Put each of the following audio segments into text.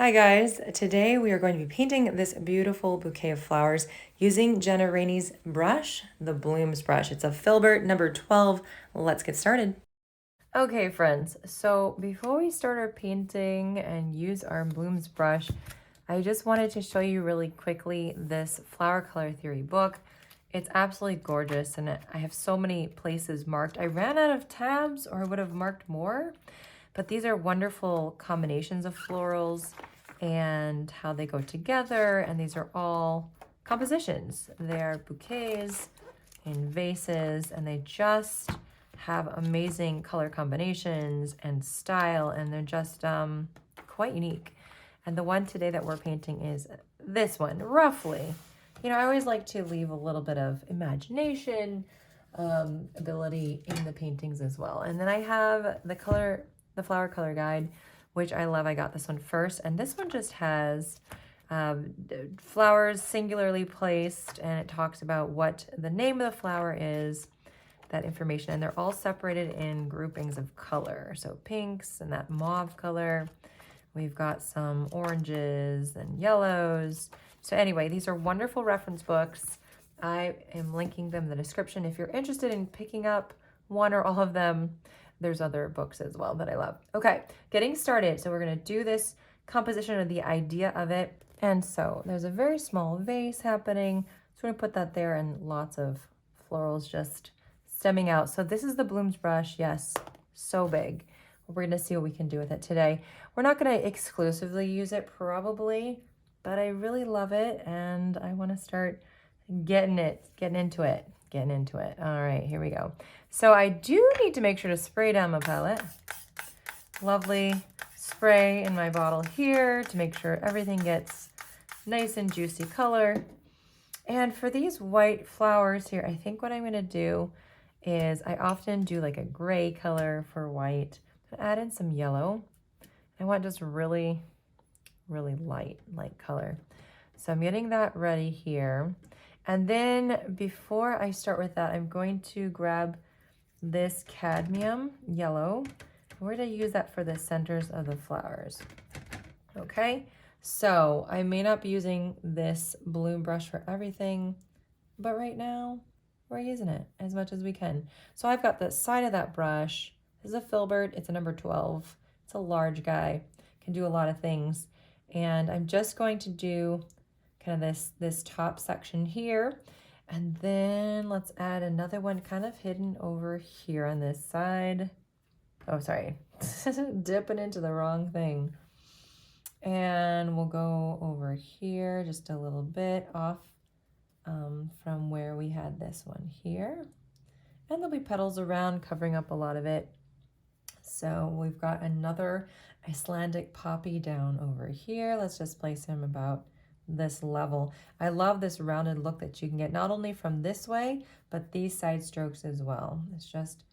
Hi guys, today we are going to be painting this beautiful bouquet of flowers using Jenna Rainey's brush, the Blooms brush. It's a Filbert number 12. Let's get started. Okay friends, so before we start our painting and use our Blooms brush, I just wanted to show you really quickly this flower color theory book. It's absolutely gorgeous and I have so many places marked. I ran out of tabs or I would have marked more. But these are wonderful combinations of florals and how they go together. And these are all compositions. They're bouquets and vases, and they just have amazing color combinations and style, and they're just quite unique. And the one today that we're painting is this one, roughly. You know, I always like to leave a little bit of imagination ability in the paintings as well. And then I have the flower color guide, which I love. I got this one first, and this one just has flowers singularly placed, and it talks about what the name of the flower is, that information, and they're all separated in groupings of color. So pinks and that mauve color. We've got some oranges and yellows. So anyway, these are wonderful reference books. I am linking them in the description. If you're interested in picking up one or all of them, there's other books as well that I love. Okay, getting started. So we're gonna do this composition or the idea of it. And so there's a very small vase happening. So we're gonna put that there and lots of florals just stemming out. So this is the Blooms brush. Yes, so big. We're gonna see what we can do with it today. We're not gonna exclusively use it probably, but I really love it and I wanna start getting into it. All right, here we go. So I do need to make sure to spray down my palette. Lovely spray in my bottle here to make sure everything gets nice and juicy color. And for these white flowers here, I think what I'm gonna do is I often do like a gray color for white. Add in some yellow. I want just really light color. So I'm getting that ready here. And then before I start with that, I'm going to grab this cadmium yellow. We're going to use that for the centers of the flowers. Okay, so I may not be using this bloom brush for everything, but right now we're using it as much as we can. So I've got the side of that brush. This is a Filbert. It's a number 12. It's a large guy. Can do a lot of things. And I'm just going to do kind of this top section here. And then let's add another one kind of hidden over here on this side. Oh, sorry, dipping into the wrong thing. And we'll go over here just a little bit off from where we had this one here. And there'll be petals around covering up a lot of it. So we've got another Icelandic poppy down over here. Let's just place him about this level. I love this rounded look that you can get not only from this way, but these side strokes as well. It's just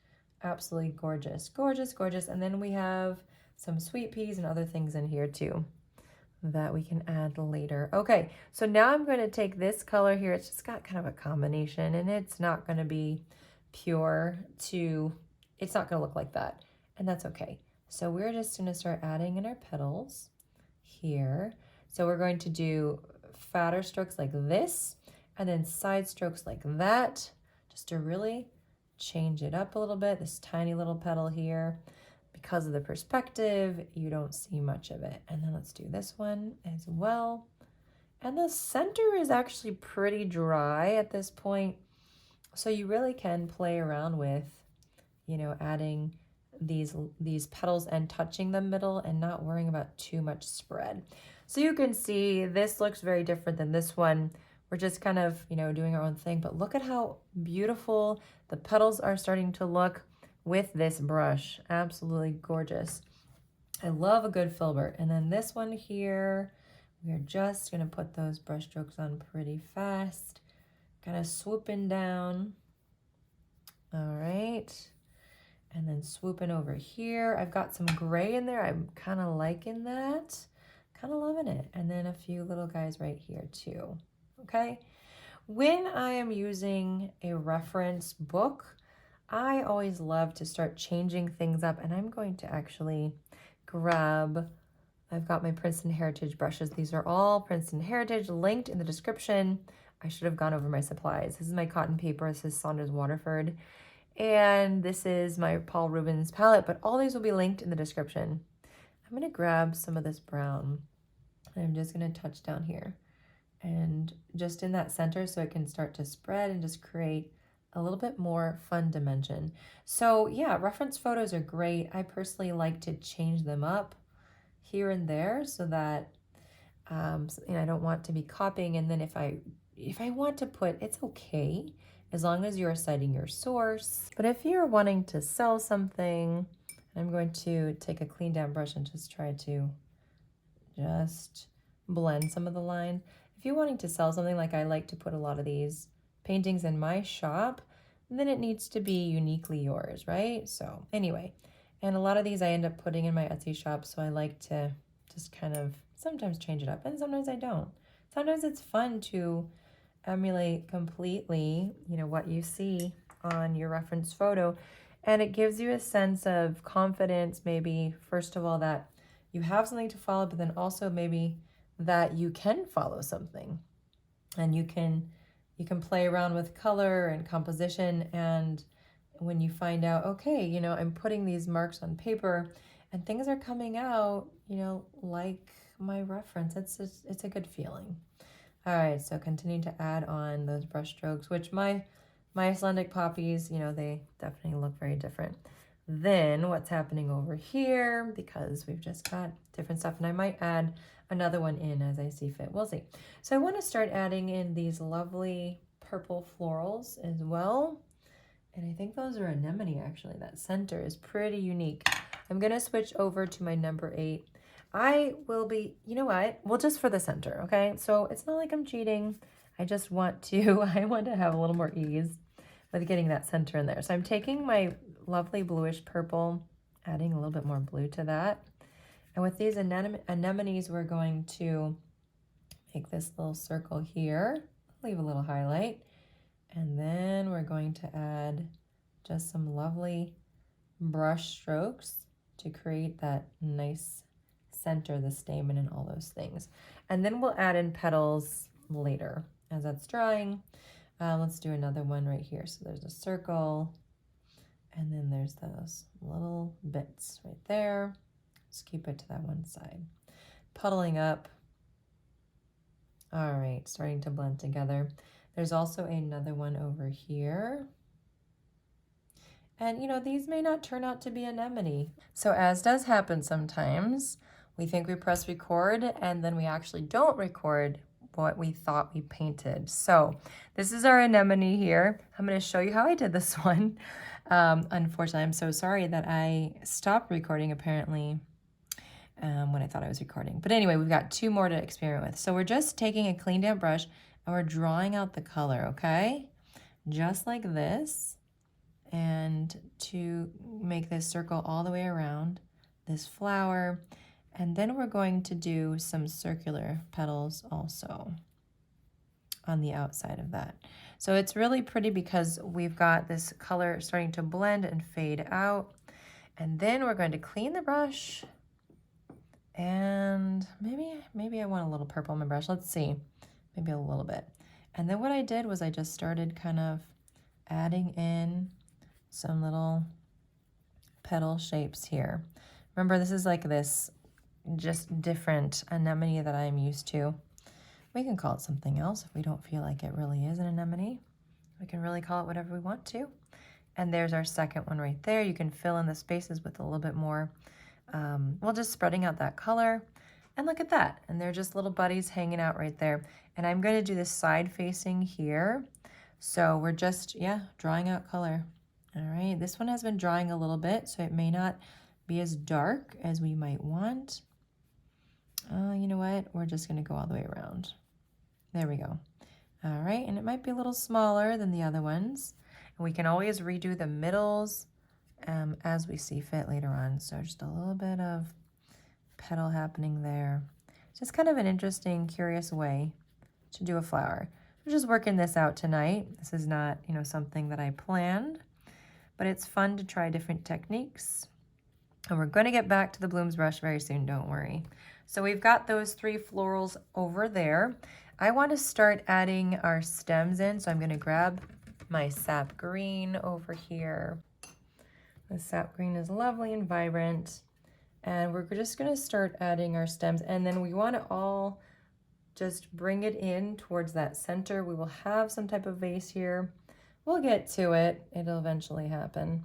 absolutely gorgeous, gorgeous, gorgeous. And then we have some sweet peas and other things in here too that we can add later. Okay, so now I'm going to take this color here. It's just got kind of a combination and it's not going to be pure to, it's not going to look like that. And that's okay. So we're just going to start adding in our petals here. So we're going to do fatter strokes like this and then side strokes like that, just to really change it up a little bit. This tiny little petal here, because of the perspective, you don't see much of it. And then let's do this one as well. And the center is actually pretty dry at this point. So you really can play around with, you know, adding these petals and touching the middle and not worrying about too much spread. So you can see this looks very different than this one. We're just kind of, you know, doing our own thing, but look at how beautiful the petals are starting to look with this brush. Absolutely gorgeous. I love a good filbert. And then this one here, we're just gonna put those brush strokes on pretty fast, kind of swooping down. All right. And then swooping over here. I've got some gray in there. I'm kind of liking that. Kind of loving it. And then a few little guys right here too. Okay. When I am using a reference book, I always love to start changing things up, and I'm going to actually grab I've got my Princeton Heritage brushes. These are all Princeton Heritage, linked in the description. I should have gone over my supplies. This is my cotton paper. This is Saunders Waterford. And this is my Paul Rubens palette, but all these will be linked in the description. I'm gonna grab some of this brown and I'm just gonna touch down here and just in that center so it can start to spread and just create a little bit more fun dimension. So yeah, reference photos are great. I personally like to change them up here and there so that I don't want to be copying. And then if I want to put, it's okay as long as you're citing your source. But if you're wanting to sell something, I'm going to take a clean down brush and just try to just blend some of the line. If you're wanting to sell something, like I like to put a lot of these paintings in my shop, then it needs to be uniquely yours, right? So anyway, and a lot of these I end up putting in my Etsy shop, so I like to just kind of sometimes change it up, and sometimes I don't. Sometimes it's fun to emulate completely, what you see on your reference photo, and it gives you a sense of confidence, maybe first of all that you have something to follow, but then also maybe that you can follow something, and you can play around with color and composition. And when you find out, okay, I'm putting these marks on paper and things are coming out, like my reference, it's a good feeling. All right, so continue to add on those brush strokes, which my Icelandic poppies, they definitely look very different than what's happening over here, because we've just got different stuff, and I might add another one in as I see fit. We'll see. So I want to start adding in these lovely purple florals as well. And I think those are anemone, actually. That center is pretty unique. I'm going to switch over to my number 8. I will be, well, just for the center, okay? So it's not like I'm cheating. I just want to, I want to have a little more ease with getting that center in there. So I'm taking my lovely bluish purple, adding a little bit more blue to that. And with these anemones, we're going to make this little circle here, leave a little highlight, and then we're going to add just some lovely brush strokes to create that nice center, the stamen, and all those things. And then we'll add in petals later as that's drying. Let's do another one right here. So there's a circle, and then there's those little bits right there. Just keep it to that one side. Puddling up. All right, starting to blend together. There's also another one over here. And these may not turn out to be anemone. So as does happen sometimes, we think we press record and then we actually don't record what we thought we painted. So this is our anemone here. I'm going to show you how I did this one. Unfortunately, I'm so sorry that I stopped recording apparently when I thought I was recording. But anyway, we've got 2 more to experiment with. So we're just taking a clean damp brush and we're drawing out the color, okay? Just like this. And to make this circle all the way around this flower. And then we're going to do some circular petals also on the outside of that. So it's really pretty because we've got this color starting to blend and fade out. And then we're going to clean the brush. And maybe I want a little purple on my brush. Let's see, maybe a little bit. And then what I did was I just started kind of adding in some little petal shapes here. Remember, this is like this just different anemone that I'm used to. We can call it something else if we don't feel like it really is an anemone. We can really call it whatever we want to. And there's our second one right there. You can fill in the spaces with a little bit more, well, just spreading out that color. And look at that. And they're just little buddies hanging out right there. And I'm going to do this side facing here. So we're just, drawing out color. All right, this one has been drying a little bit, so it may not be as dark as we might want. You know what? We're just going to go all the way around. There we go. All right, and it might be a little smaller than the other ones. And we can always redo the middles as we see fit later on. So just a little bit of petal happening there. Just kind of an interesting, curious way to do a flower. We're just working this out tonight. This is not, something that I planned, but it's fun to try different techniques. And we're going to get back to the blooms brush very soon, don't worry. So we've got those 3 florals over there. I want to start adding our stems in, so I'm going to grab my sap green over here. The sap green is lovely and vibrant, and we're just going to start adding our stems, and then we want to all just bring it in towards that center. We will have some type of vase here. We'll get to it. It'll eventually happen.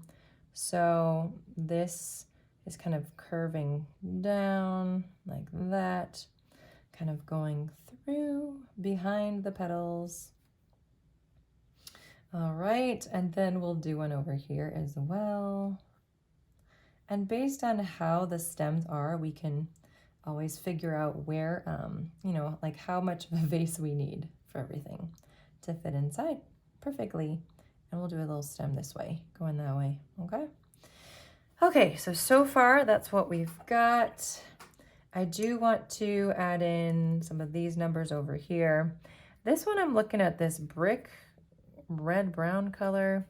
So this is kind of curving down like that, kind of going through behind the petals. All right, and then we'll do one over here as well. And based on how the stems are, we can always figure out where, you know, like how much of a vase we need for everything to fit inside perfectly. And we'll do a little stem this way, going that way, okay? Okay, so far that's what we've got. I do want to add in some of these numbers over here. This one I'm looking at this brick red-brown color,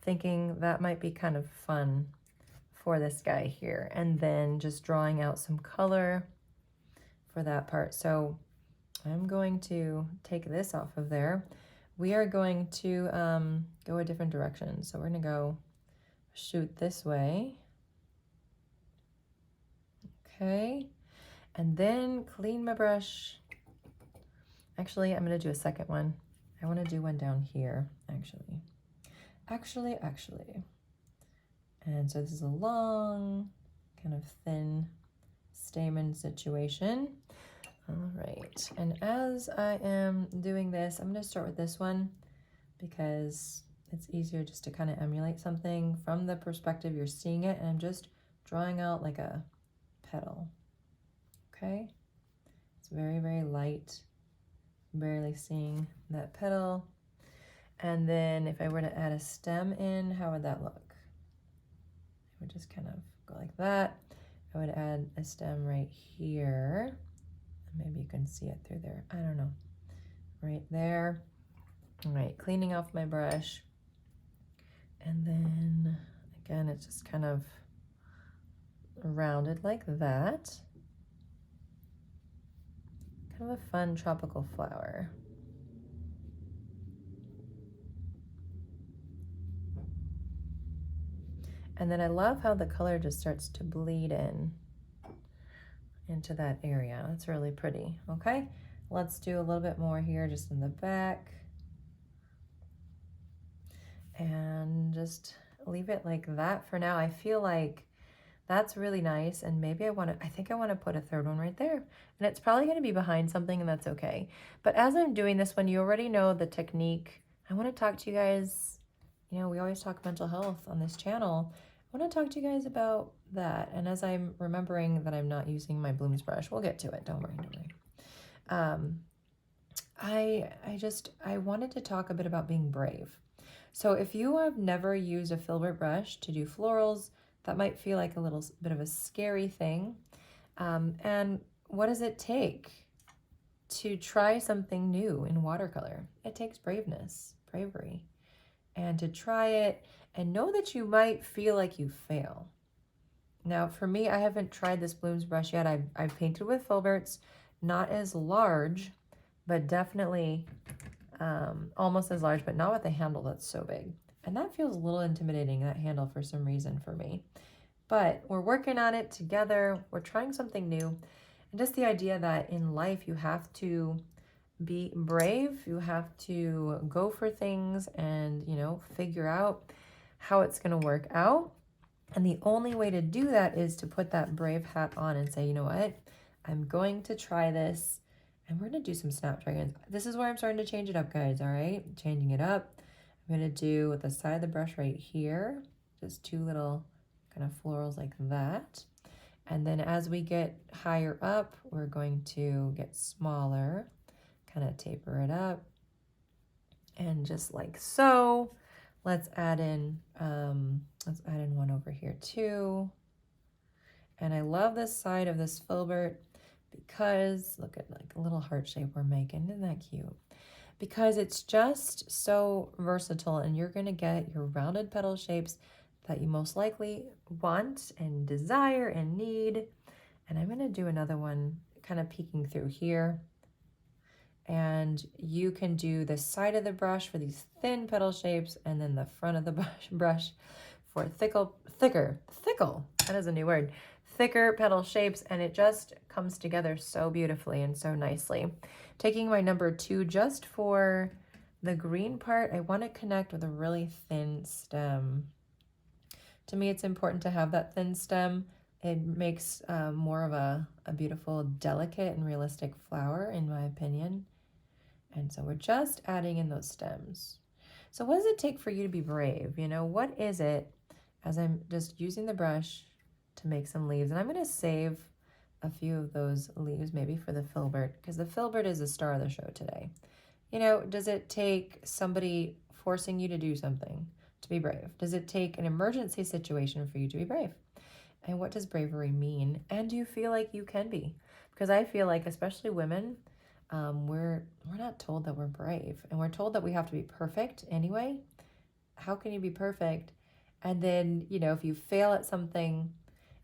thinking that might be kind of fun for this guy here. And then just drawing out some color for that part. So I'm going to take this off of there. We are going to go a different direction. So we're gonna go shoot this way. Okay, and then clean my brush. Actually, I'm gonna do a second one. I wanna do one down here, actually. And so this is a long, kind of thin stamen situation. All right, and as I am doing this, I'm gonna start with this one because it's easier just to kind of emulate something from the perspective you're seeing it, and I'm just drawing out like a petal, okay? It's very, very light, barely seeing that petal. And then if I were to add a stem in, how would that look? I would just kind of go like that. I would add a stem right here. Maybe you can see it through there. I don't know. Right there. All right, cleaning off my brush. And then again, it's just kind of rounded like that. Kind of a fun tropical flower. And then I love how the color just starts to bleed in into that area. That's really pretty. Okay, let's do a little bit more here just in the back. And just leave it like that for now. I feel like that's really nice, and maybe I think I want to put a third one right there. And it's probably going to be behind something, and that's okay. But as I'm doing this one, you already know the technique. I want to talk to you guys, you know, we always talk mental health on this channel. I want to talk to you guys about that. And as I'm remembering that I'm not using my blooms brush, we'll get to it. Don't worry. I wanted to talk a bit about being brave. So if you have never used a Filbert brush to do florals, that might feel like a little bit of a scary thing. And what does it take to try something new in watercolor? It takes bravery, and to try it and know that you might feel like you fail. Now, for me, I haven't tried this blooms brush yet. I've painted with Filberts, not as large, but definitely almost as large, but not with the handle that's so big. And that feels a little intimidating, that handle, for some reason for me. But we're working on it together. We're trying something new. And just the idea that in life you have to be brave. You have to go for things and, you know, figure out how it's going to work out. And the only way to do that is to put that brave hat on and say, you know what, I'm going to try this. And we're going to do some snapdragons. This is where I'm starting to change it up, guys, all right? Changing it up. I'm going to do with the side of the brush right here, just 2 little kind of florals like that. And then as we get higher up, we're going to get smaller, kind of taper it up. And just like so, let's add in one over here too. And I love this side of this Filbert because look at like a little heart shape we're making. Isn't that cute? Because it's just so versatile, and you're going to get your rounded petal shapes that you most likely want and desire and need. And I'm going to do another one kind of peeking through here. And you can do the side of the brush for these thin petal shapes, and then the front of the brush for thicker, that is a new word, thicker petal shapes, and it just comes together so beautifully and so nicely. Taking my number 2 just for the green part, I want to connect with a really thin stem. To me, it's important to have that thin stem. It makes more of a beautiful, delicate, and realistic flower, in my opinion. And so we're just adding in those stems. So what does it take for you to be brave? You know, what is it, as I'm just using the brush to make some leaves? And I'm going to save a few of those leaves maybe for the Filbert, because the Filbert is the star of the show today. You know, does it take somebody forcing you to do something to be brave? Does it take an emergency situation for you to be brave? And what does bravery mean? And do you feel like you can be? Because I feel like, especially women, we're not told that we're brave, and we're told that we have to be perfect anyway. How can you be perfect? And then, you know, if you fail at something,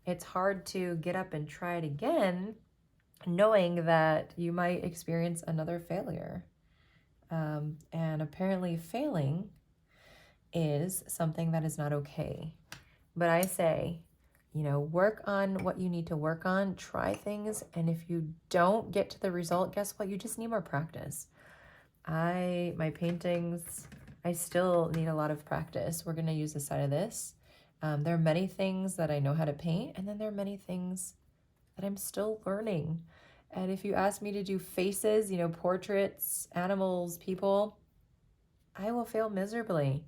it's hard to get up and try it again, knowing that you might experience another failure. And apparently failing is something that is not okay. But I say, you know, work on what you need to work on, try things, and if you don't get to the result, guess what? You just need more practice. My paintings, I still need a lot of practice. We're going to use the side of this. There are many things that I know how to paint, and then there are many things that I'm still learning. And if you ask me to do faces, you know, portraits, animals, people, I will fail miserably.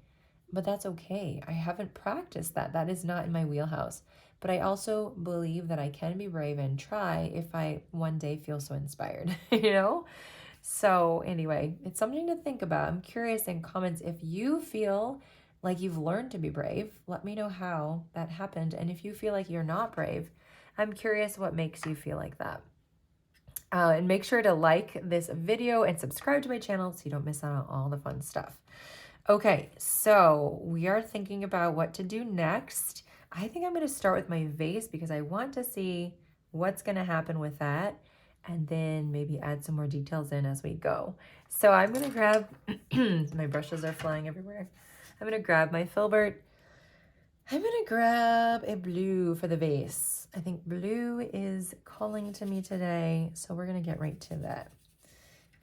But that's okay. I haven't practiced that. That is not in my wheelhouse. But I also believe that I can be brave and try if I one day feel so inspired, you know? So anyway, it's something to think about. I'm curious in comments if you feel like you've learned to be brave. Let me know how that happened. And if you feel like you're not brave, I'm curious what makes you feel like that. And make sure to like this video and subscribe to my channel so you don't miss out on all the fun stuff. Okay, so we are thinking about what to do next. I think I'm going to start with my vase because I want to see what's going to happen with that, and then maybe add some more details in as we go. So I'm going to grab, my brushes are flying everywhere. I'm going to grab my Filbert. I'm going to grab a blue for the vase. I think blue is calling to me today, so we're going to get right to that.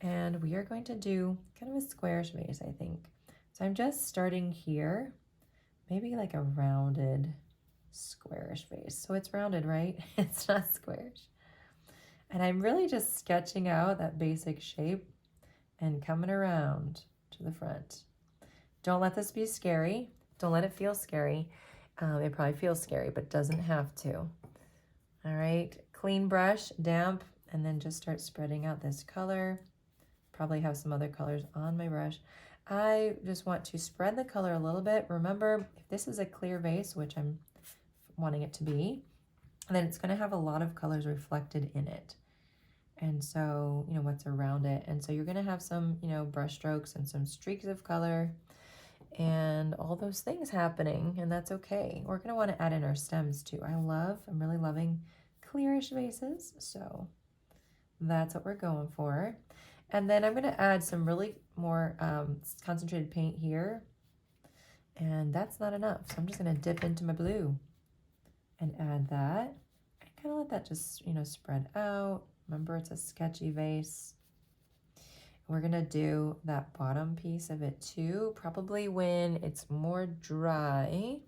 And we are going to do kind of a squarish vase, I think. So I'm just starting here, maybe like a rounded squarish vase. So it's rounded, right? It's not squarish. And I'm really just sketching out that basic shape and coming around to the front. Don't let this be scary. Don't let it feel scary. It probably feels scary, but doesn't have to. All right, clean brush, damp, and then just start spreading out this color. Probably have some other colors on my brush. I just want to spread the color a little bit. Remember, if this is a clear vase, which I'm wanting it to be, then it's going to have a lot of colors reflected in it. And so, you know, what's around it. And so you're going to have some, you know, brush strokes and some streaks of color and all those things happening, and that's okay. We're going to want to add in our stems too. I'm really loving clearish vases, so that's what we're going for. And then I'm going to add some really more concentrated paint here, and that's not enough. So I'm just going to dip into my blue and add that. And kind of let that just, you know, spread out. Remember, it's a sketchy vase. We're going to do that bottom piece of it too, probably when it's more dry.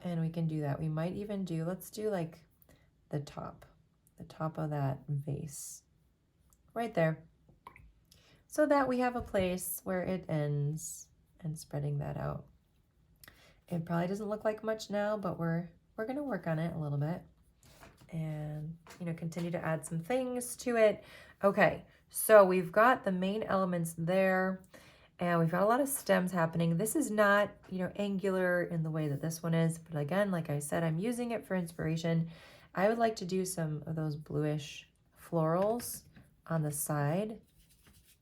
And we can do that. We might even do, let's do like the top of that vase right there, so that we have a place where it ends, and spreading that out. It probably doesn't look like much now, but we're going to work on it a little bit and, you know, continue to add some things to it. Okay, so we've got the main elements there, and we've got a lot of stems happening. This is not, you know, angular in the way that this one is, but again, like I said, I'm using it for inspiration. I would like to do some of those bluish florals on the side,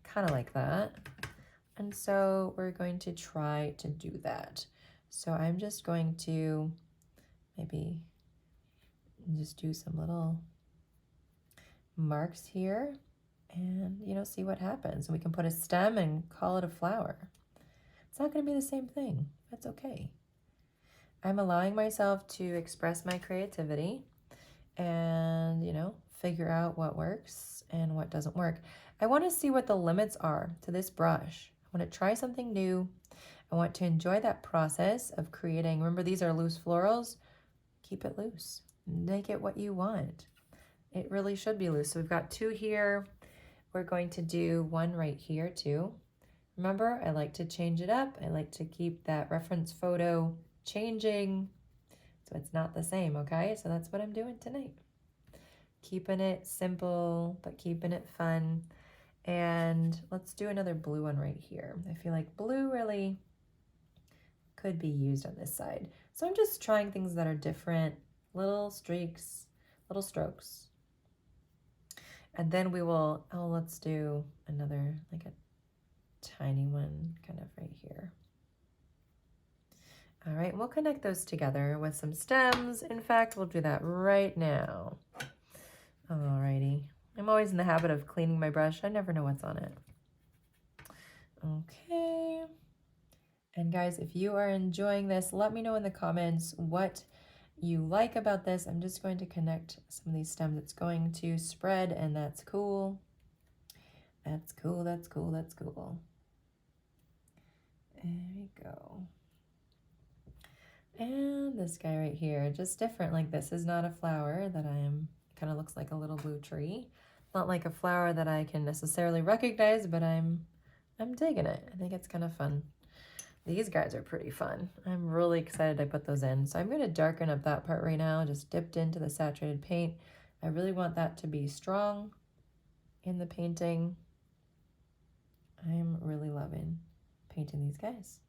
kind of like that. And so we're going to try to do that. So I'm just going to maybe just do some little marks here and, you know, see what happens. And we can put a stem and call it a flower. It's not going to be the same thing. That's okay. I'm allowing myself to express my creativity and, you know, figure out what works and what doesn't work. I want to see what the limits are to this brush. I want to try something new. I want to enjoy that process of creating. Remember, these are loose florals. Keep it loose. Make it what you want. It really should be loose. So we've got 2 here. We're going to do 1 right here too. Remember, I like to change it up. I like to keep that reference photo changing so it's not the same, okay? So that's what I'm doing tonight. Keeping it simple, but keeping it fun. And let's do another blue one right here. I feel like blue really could be used on this side. So I'm just trying things that are different, little streaks, little strokes. And then we will, let's do another, like a tiny one kind of right here. All right, we'll connect those together with some stems. In fact, we'll do that right now. Alrighty. I'm always in the habit of cleaning my brush. I never know what's on it. Okay. And guys, if you are enjoying this, let me know in the comments what you like about this. I'm just going to connect some of these stems. It's going to spread, and that's cool. That's cool, that's cool, that's cool. There we go. And this guy right here, just different. Like, this is not a flower that I am, kind of looks like a little blue tree. Not like a flower that I can necessarily recognize, but I'm digging it. I think it's kind of fun. These guys are pretty fun. I'm really excited I put those in. So I'm going to darken up that part right now, just dipped into the saturated paint. I really want that to be strong in the painting. I'm really loving painting these guys.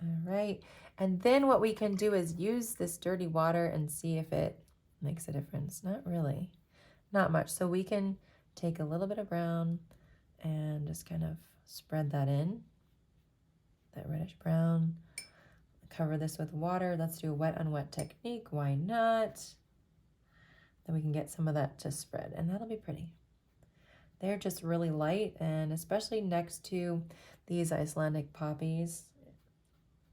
All right, and then what we can do is use this dirty water and see if it makes a difference. Not really, not much. So we can take a little bit of brown and just kind of spread that in, that reddish brown. Cover this with water. Let's do a wet on wet technique. Why not? Then we can get some of that to spread, and that'll be pretty. They're just really light, and especially next to these Icelandic poppies,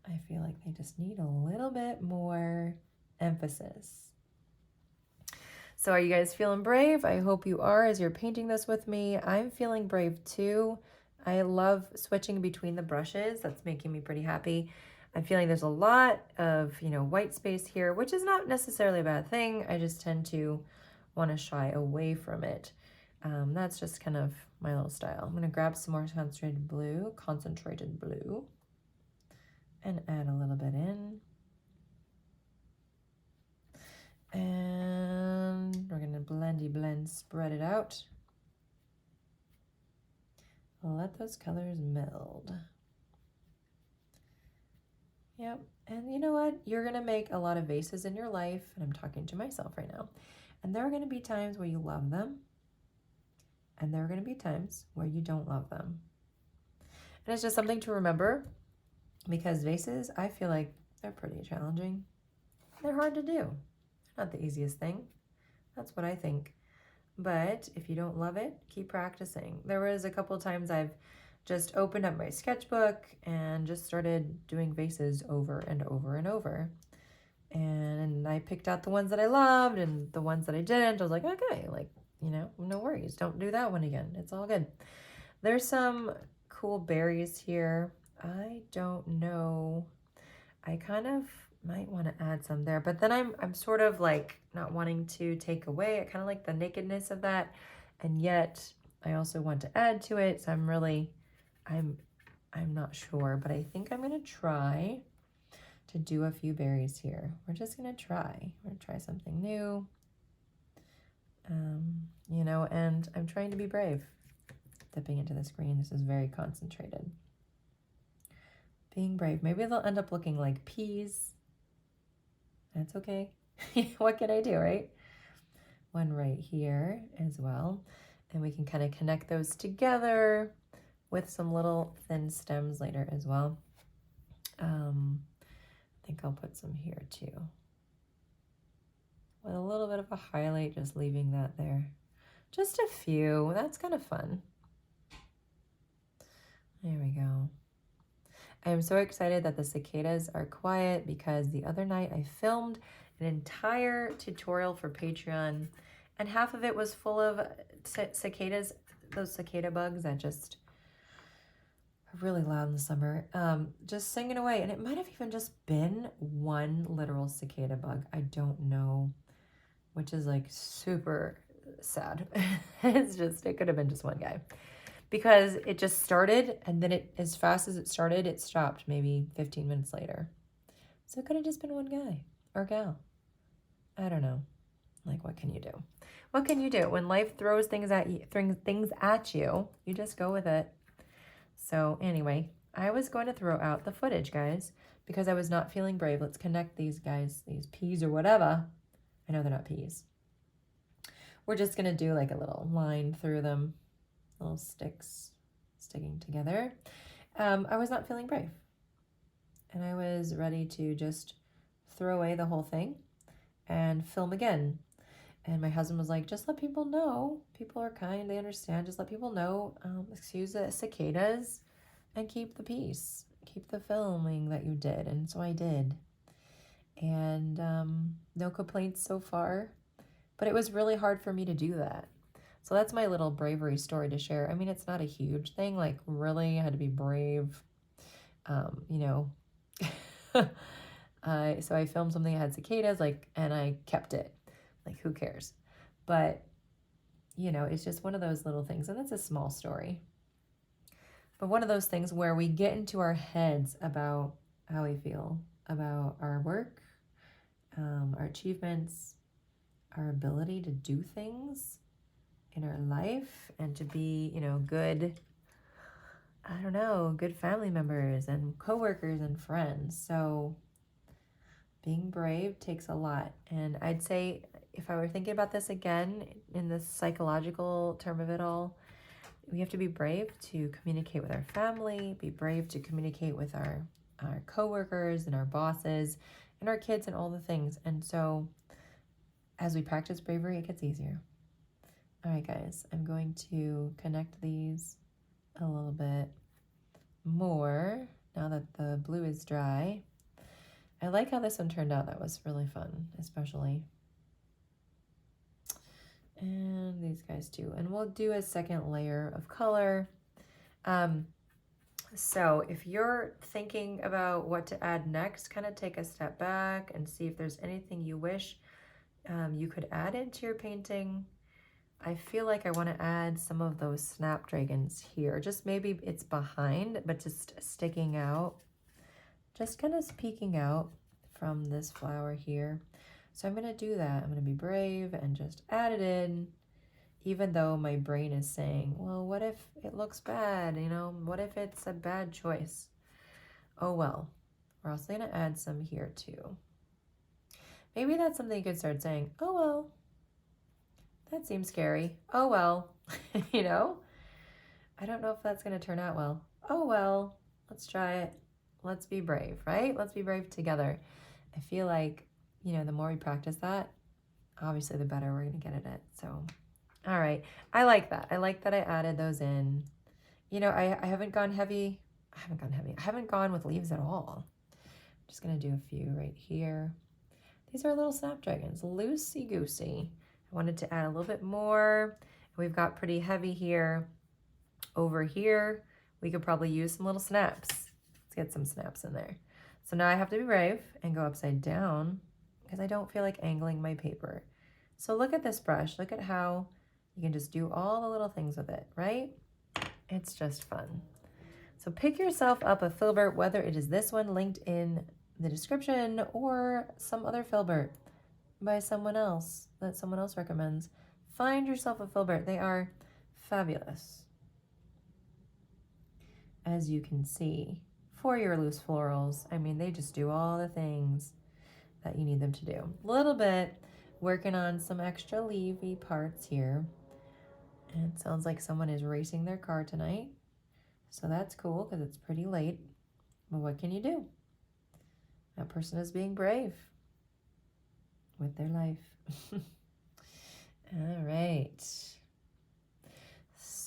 I feel like they just need a little bit more emphasis. So are you guys feeling brave? I hope you are as you're painting this with me. I'm feeling brave too. I love switching between the brushes. That's making me pretty happy. I'm feeling there's a lot of, you know, white space here, which is not necessarily a bad thing. I just tend to want to shy away from it. That's just kind of my little style. I'm going to grab some more concentrated blue, and add a little bit in. And we're going to blendy blend, spread it out. Let those colors meld. Yep, and you know what? You're going to make a lot of vases in your life, and I'm talking to myself right now. And there are going to be times where you love them, and there are going to be times where you don't love them. And it's just something to remember, because vases, I feel like they're pretty challenging. They're hard to do. They're not the easiest thing. That's what I think. But if you don't love it, keep practicing. There was a couple times I've just opened up my sketchbook and just started doing vases over and over and over. And I picked out the ones that I loved, and the ones that I didn't, I was like, okay, like, you know, no worries. Don't do that one again. It's all good. There's some cool berries here. I don't know. I kind of might want to add some there, but then I'm sort of like not wanting to take away. I kind of like the nakedness of that, and yet I also want to add to it. So I'm not sure, but I think I'm gonna try to do a few berries here. We're just gonna try. We're gonna try something new. You know, and I'm trying to be brave. Dipping into this green. This is very concentrated. Being brave. Maybe they'll end up looking like peas. That's okay. What can I do, right? One right here as well. And we can kind of connect those together with some little thin stems later as well. I think I'll put some here too. With a little bit of a highlight, just leaving that there. Just a few. That's kind of fun. There we go. I am so excited that the cicadas are quiet because the other night I filmed an entire tutorial for Patreon and half of it was full of cicadas, those cicada bugs that just are really loud in the summer, just singing away. And it might have even just been one literal cicada bug. I don't know, which is like super sad. It could have been just one guy. Because it just started, and then as fast as it started, it stopped maybe 15 minutes later. So it could have just been one guy or gal. I don't know. Like, what can you do? What can you do? When life throws things at you, you just go with it. So anyway, I was going to throw out the footage, guys, because I was not feeling brave. Let's connect these guys, these peas or whatever. I know they're not peas. We're just going to do like a little line through them. Little sticks sticking together. I was not feeling brave. And I was ready to just throw away the whole thing and film again. And my husband was like, just let people know. People are kind, they understand. Just let people know, excuse the cicadas, and keep the peace. Keep the filming that you did. And so I did. And no complaints so far. But it was really hard for me to do that. So that's my little bravery story to share. I mean, it's not a huge thing. Like, really, I had to be brave. You know. So I filmed something that had cicadas, and I kept it. Like, who cares? But, you know, it's just one of those little things. And it's a small story. But one of those things where we get into our heads about how we feel about our work, our achievements, our ability to do things in our life and to be, you know, good, I don't know, good family members and coworkers and friends. So being brave takes a lot. And I'd say if I were thinking about this again in the psychological term of it all, we have to be brave to communicate with our family, be brave to communicate with our coworkers and our bosses and our kids and all the things. And so as we practice bravery, it gets easier. All right, guys, I'm going to connect these a little bit more now that the blue is dry. I like how this one turned out. That was really fun, especially. And these guys too. And we'll do a second layer of color. So if you're thinking about what to add next, kind of take a step back and see if there's anything you wish you could add into your painting. I feel like I want to add some of those snapdragons here. Just maybe it's behind, but just sticking out. Just kind of peeking out from this flower here. So I'm going to do that. I'm going to be brave and just add it in, even though my brain is saying, well, what if it looks bad? You know, what if it's a bad choice? Oh, well, we're also going to add some here too. Maybe that's something you could start saying, oh, well. That seems scary. Oh, well, you know, I don't know if that's going to turn out well. Oh, well, let's try it. Let's be brave, right? Let's be brave together. I feel like, you know, the more we practice that, obviously the better we're going to get at it. So, all right. I like that. I like that I added those in. You know, I haven't gone heavy. I haven't gone with leaves at all. I'm just going to do a few right here. These are little snapdragons, loosey-goosey. I wanted to add a little bit more. We've got pretty heavy here. Over here, we could probably use some little snaps. Let's get some snaps in there. So now I have to be brave and go upside down because I don't feel like angling my paper. So look at this brush. Look at how you can just do all the little things with it, right? It's just fun. So pick yourself up a Filbert, whether it is this one linked in the description or some other Filbert by someone else that someone else recommends. Find yourself a Filbert. They are fabulous, as you can see, for your loose florals. I mean, they just do all the things that you need them to do. A little bit working on some extra leafy parts here. And it sounds like someone is racing their car tonight. So that's cool because it's pretty late. But what can you do? That person is being brave with their life. All right.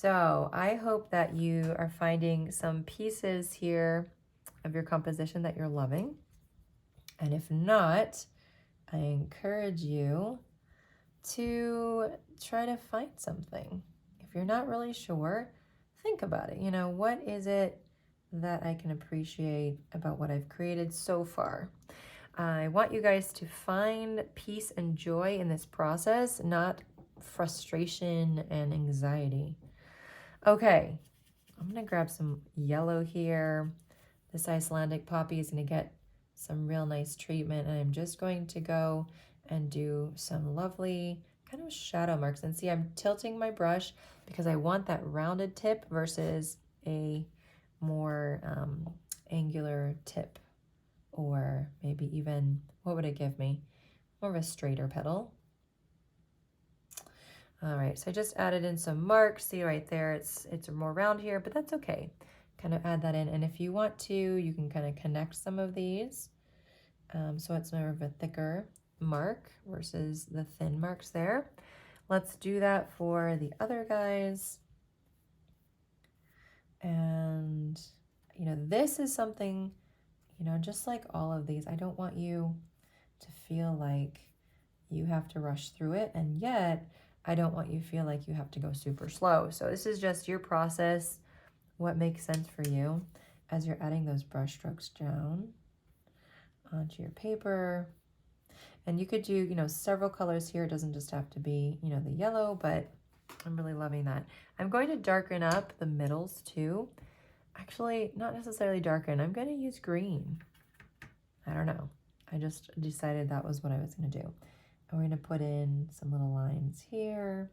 So I hope that you are finding some pieces here of your composition that you're loving. And if not, I encourage you to try to find something. If you're not really sure, think about it. You know, what is it that I can appreciate about what I've created so far? I want you guys to find peace and joy in this process, not frustration and anxiety. Okay, I'm gonna grab some yellow here. This Icelandic poppy is gonna get some real nice treatment, and I'm just going to go and do some lovely kind of shadow marks. And see, I'm tilting my brush because I want that rounded tip versus a more angular tip, or maybe even, what would it give me? More of a straighter petal. All right, so I just added in some marks. See right there, it's more round here, but that's okay. Kind of add that in, and if you want to, you can kind of connect some of these. So it's more of a thicker mark versus the thin marks there. Let's do that for the other guys. And, you know, this is something, you know, just like all of these, I don't want you to feel like you have to rush through it, and yet I don't want you to feel like you have to go super slow. So this is just your process, what makes sense for you as you're adding those brush strokes down onto your paper. And you could do, you know, several colors here. It doesn't just have to be, you know, the yellow, but I'm really loving that. I'm going to darken up the middles too. Actually, not necessarily darken. I'm going to use green. I don't know. I just decided that was what I was going to do. And we're going to put in some little lines here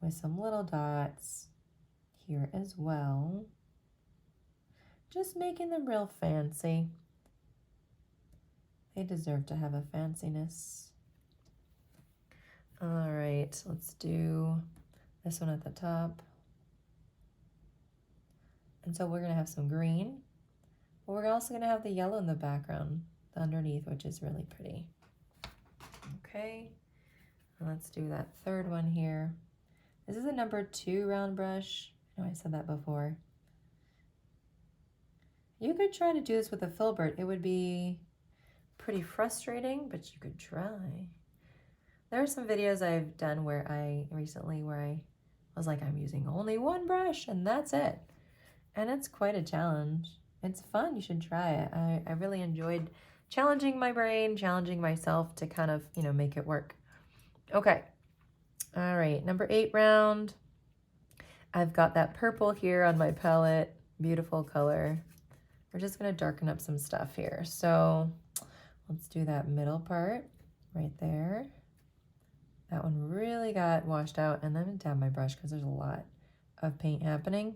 with some little dots here as well. Just making them real fancy. They deserve to have a fanciness. All right, let's do this one at the top. And so we're gonna have some green, but we're also gonna have the yellow in the background, underneath, which is really pretty. Okay, and let's do that third one here. This is a number 2 round brush. I know I said that before. You could try to do this with a Filbert. It would be pretty frustrating, but you could try. There are some videos I've done where I was like, I'm using only one brush and that's it. And it's quite a challenge. It's fun, you should try it. I really enjoyed challenging my brain, challenging myself to kind of, you know, make it work. Okay, all right, number 8 round. I've got that purple here on my palette, beautiful color. We're just gonna darken up some stuff here. So let's do that middle part right there. That one really got washed out, and then I'm gonna dab my brush because there's a lot of paint happening.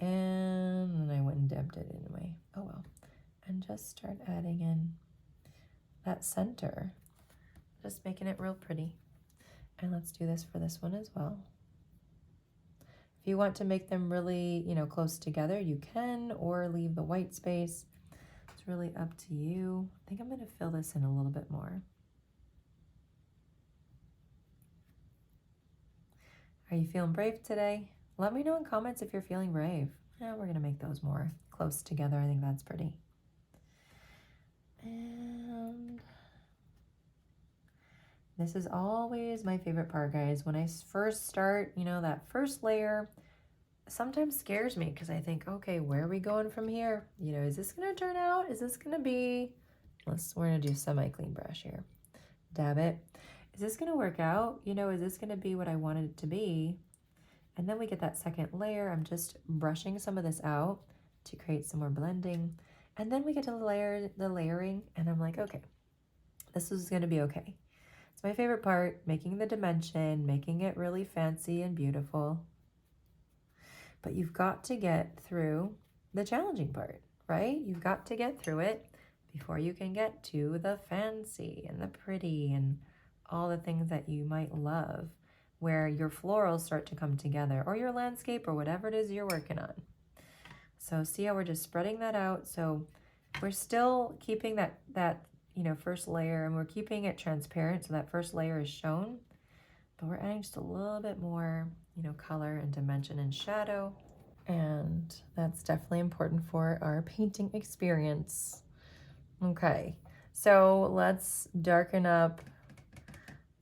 And then I went and dabbed it anyway. Oh well. And just start adding in that center. Just making it real pretty. And let's do this for this one as well. If you want to make them really, you know, close together, you can, or leave the white space. It's really up to you. I think I'm going to fill this in a little bit more. Are you feeling brave today? Let me know in comments if you're feeling brave. Yeah, we're going to make those more close together. I think that's pretty. And this is always my favorite part, guys. When I first start, you know, that first layer sometimes scares me because I think, okay, where are we going from here? You know, is this going to turn out? Is this going to be, we're going to do semi-clean brush here. Dab it. Is this going to work out? You know, is this going to be what I wanted it to be? And then we get that second layer. I'm just brushing some of this out to create some more blending. And then we get to the layering, and I'm like, okay, this is going to be okay. It's my favorite part, making the dimension, making it really fancy and beautiful. But you've got to get through the challenging part, right? You've got to get through it before you can get to the fancy and the pretty and all the things that you might love, where your florals start to come together, or your landscape, or whatever it is you're working on. So see how we're just spreading that out. So we're still keeping that you know, first layer, and we're keeping it transparent so that first layer is shown, but we're adding just a little bit more you know, color and dimension and shadow. And that's definitely important for our painting experience. Okay, so let's darken up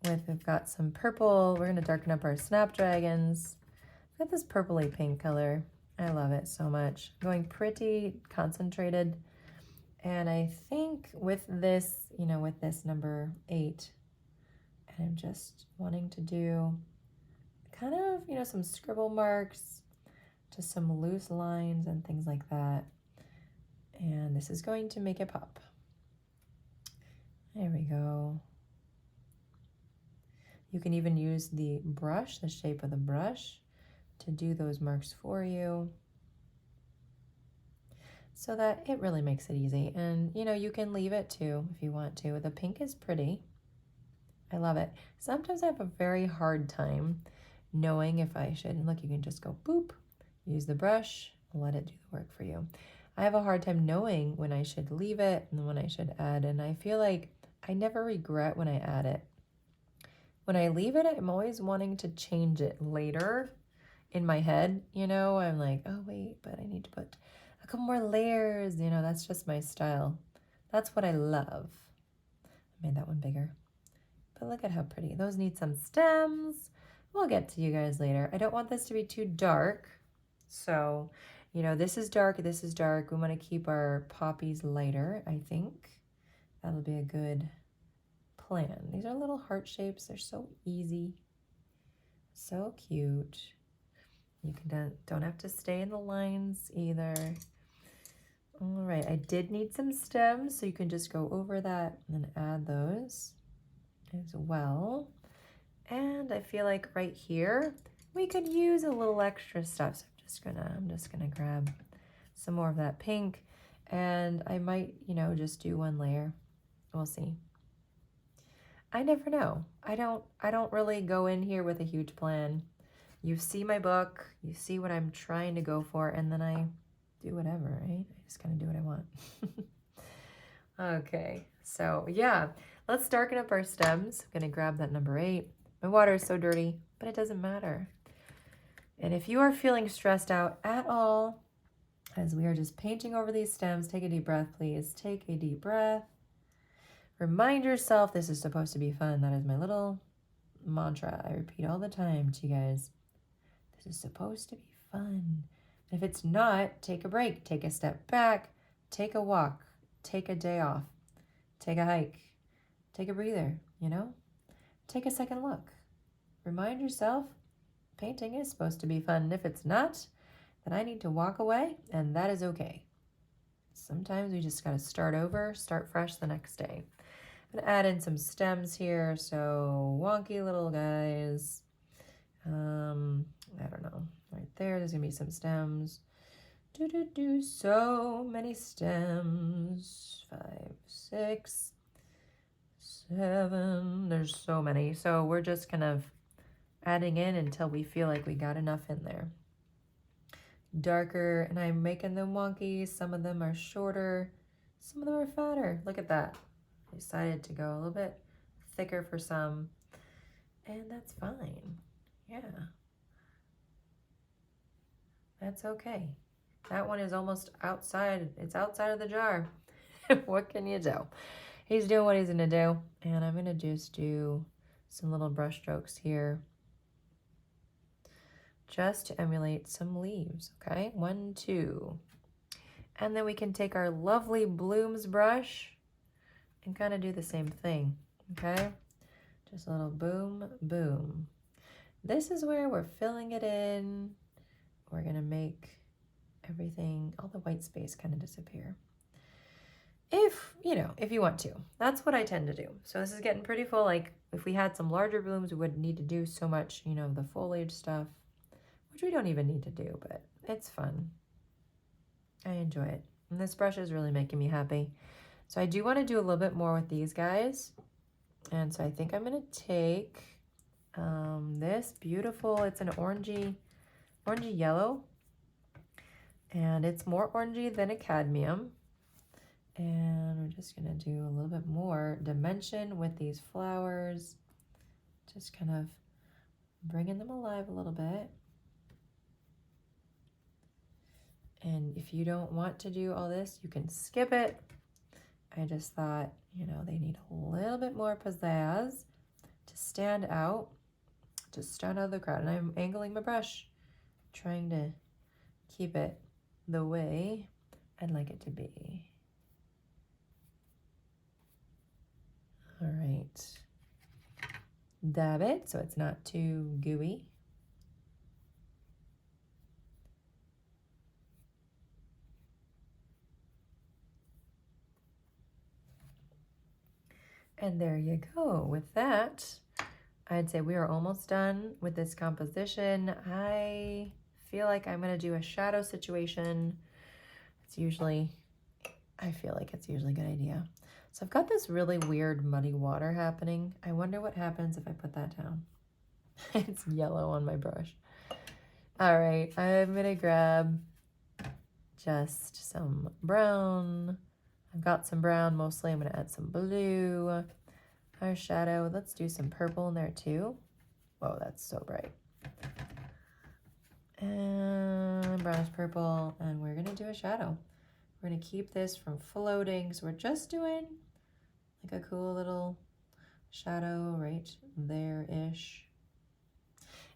with, we've got some purple. We're gonna darken up our snapdragons. I've got this purpley pink color. I love it so much. Going pretty concentrated. And I think with this, you know, with this number 8, I'm just wanting to do kind of, you know, some scribble marks, just some loose lines and things like that. And this is going to make it pop. There we go. You can even use the brush, the shape of the brush, to do those marks for you, so that it really makes it easy. And you know, you can leave it too if you want to. The pink is pretty. I love it. Sometimes I have a very hard time knowing if I should, and look, you can just go boop, use the brush, let it do the work for you. I have a hard time knowing when I should leave it and when I should add, and I feel like I never regret when I add it. When I leave it, I'm always wanting to change it later in my head, you know, I'm like, oh wait, but I need to put a couple more layers, you know, that's just my style. That's what I love. I made that one bigger. But look at how pretty. Those need some stems. We'll get to you guys later. I don't want this to be too dark. So, you know, this is dark, this is dark. We want to keep our poppies lighter, I think. That'll be a good plan. These are little heart shapes. They're so easy. So cute. You can don't have to stay in the lines either. All right, I did need some stems, so you can just go over that and add those as well. And I feel like right here we could use a little extra stuff. So I'm just gonna grab some more of that pink, and I might, you know, just do one layer. We'll see. I never know. I don't really go in here with a huge plan. You see my book, you see what I'm trying to go for, and then I do whatever, right? I just kind of do what I want. Okay, so yeah, let's darken up our stems. I'm gonna grab that number 8. My water is so dirty, but it doesn't matter. And if you are feeling stressed out at all, as we are just painting over these stems, take a deep breath, please. Take a deep breath. Remind yourself this is supposed to be fun. That is my little mantra I repeat all the time to you guys. This is supposed to be fun. And if it's not, take a break, take a step back, take a walk, take a day off, take a hike, take a breather, you know? Take a second look. Remind yourself painting is supposed to be fun. And if it's not, then I need to walk away, and that is okay. Sometimes we just gotta start over, start fresh the next day. I'm gonna add in some stems here, so wonky little guys. I don't know, right there's gonna be some stems. So many stems. 5, 6, 7, there's so many. So we're just kind of adding in until we feel like we got enough in there. Darker, and I'm making them wonky. Some of them are shorter, some of them are fatter. Look at that. I decided to go a little bit thicker for some, and that's fine. Yeah, that's okay. That one is almost outside. It's outside of the jar. What can you do? He's doing what he's gonna do, and I'm gonna just do some little brush strokes here just to emulate some leaves, okay? 1, 2. And then we can take our lovely blooms brush and kind of do the same thing, okay? Just a little boom, boom. This is where we're filling it in. We're gonna make everything, all the white space kind of disappear. If, you know, if you want to. That's what I tend to do. So this is getting pretty full. Like if we had some larger blooms, we wouldn't need to do so much, you know, the foliage stuff, which we don't even need to do, but it's fun. I enjoy it. And this brush is really making me happy. So I do want to do a little bit more with these guys. And so I think I'm going to take this beautiful, it's an orangey yellow. And it's more orangey than a cadmium. And we're just going to do a little bit more dimension with these flowers. Just kind of bringing them alive a little bit. And if you don't want to do all this, you can skip it. I just thought, you know, they need a little bit more pizzazz to stand out of the crowd. And I'm angling my brush, trying to keep it the way I'd like it to be. All right. Dab it so it's not too gooey. And there you go. With that, I'd say we are almost done with this composition. I feel like I'm gonna do a shadow situation. I feel like it's usually a good idea. So I've got this really weird muddy water happening. I wonder what happens if I put that down. It's yellow on my brush. All right, I'm gonna grab just some brown. I've got some brown mostly. I'm gonna add some blue. Our shadow, let's do some purple in there too. Whoa, that's so bright. And brownish purple, and we're gonna do a shadow. We're gonna keep this from floating, so we're just doing like a cool little shadow right there-ish.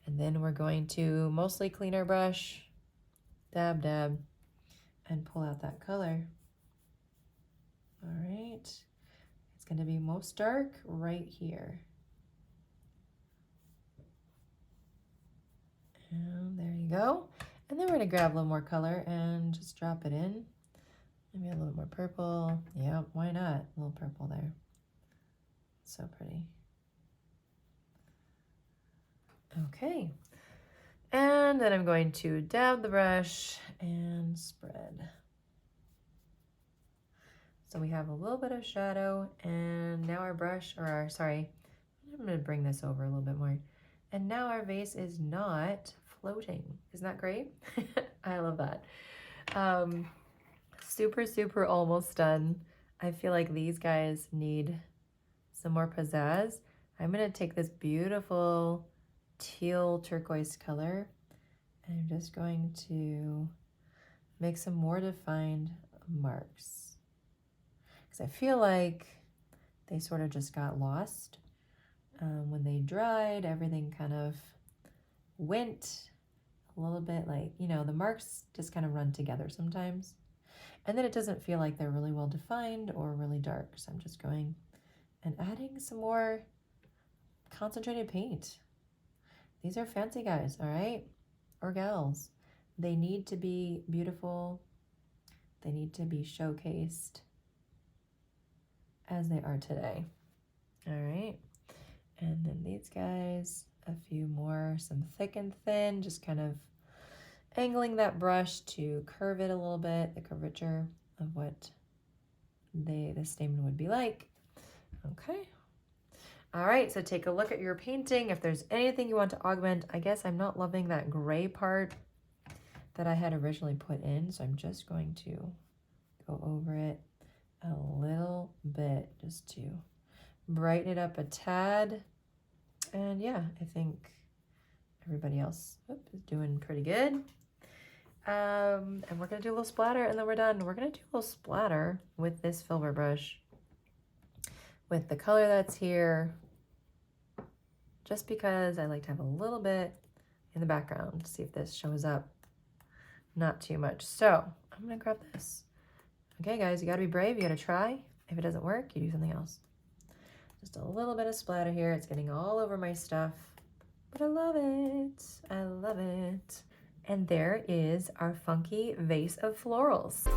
And then we're going to mostly clean our brush, dab, dab, and pull out that color. All right, it's gonna be most dark right here. And there you go. And then we're gonna grab a little more color and just drop it in. Maybe a little more purple. Yeah, why not? A little purple there. So pretty. Okay. And then I'm going to dab the brush and spread. So we have a little bit of shadow, and now our brush, I'm gonna bring this over a little bit more. And now our vase is not floating. Isn't that great? I love that. Super, super almost done. I feel like these guys need some more pizzazz. I'm gonna take this beautiful teal turquoise color, and I'm just going to make some more defined marks. Because I feel like they sort of just got lost. When they dried, everything kind of went a little bit like, you know, the marks just kind of run together sometimes. And then it doesn't feel like they're really well defined or really dark. So I'm just going and adding some more concentrated paint. These are fancy guys, all right? Or gals. They need to be beautiful. They need to be showcased as they are today. All right. And then these guys, a few more, some thick and thin, just kind of angling that brush to curve it a little bit, the curvature of what the stamen would be like. Okay. All right, so take a look at your painting. If there's anything you want to augment, I guess I'm not loving that gray part that I had originally put in, so I'm just going to go over it a little bit just to brighten it up a tad. And yeah, I think everybody else is doing pretty good. And we're gonna do a little splatter and then we're done. We're gonna do a little splatter with this Filbert brush with the color that's here, just because I like to have a little bit in the background to see if this shows up. Not too much. So I'm gonna grab this. Okay guys, you gotta be brave, you gotta try. If it doesn't work, you do something else. Just a little bit of splatter here. It's getting all over my stuff, but I love it. I love it. And there is our funky vase of florals.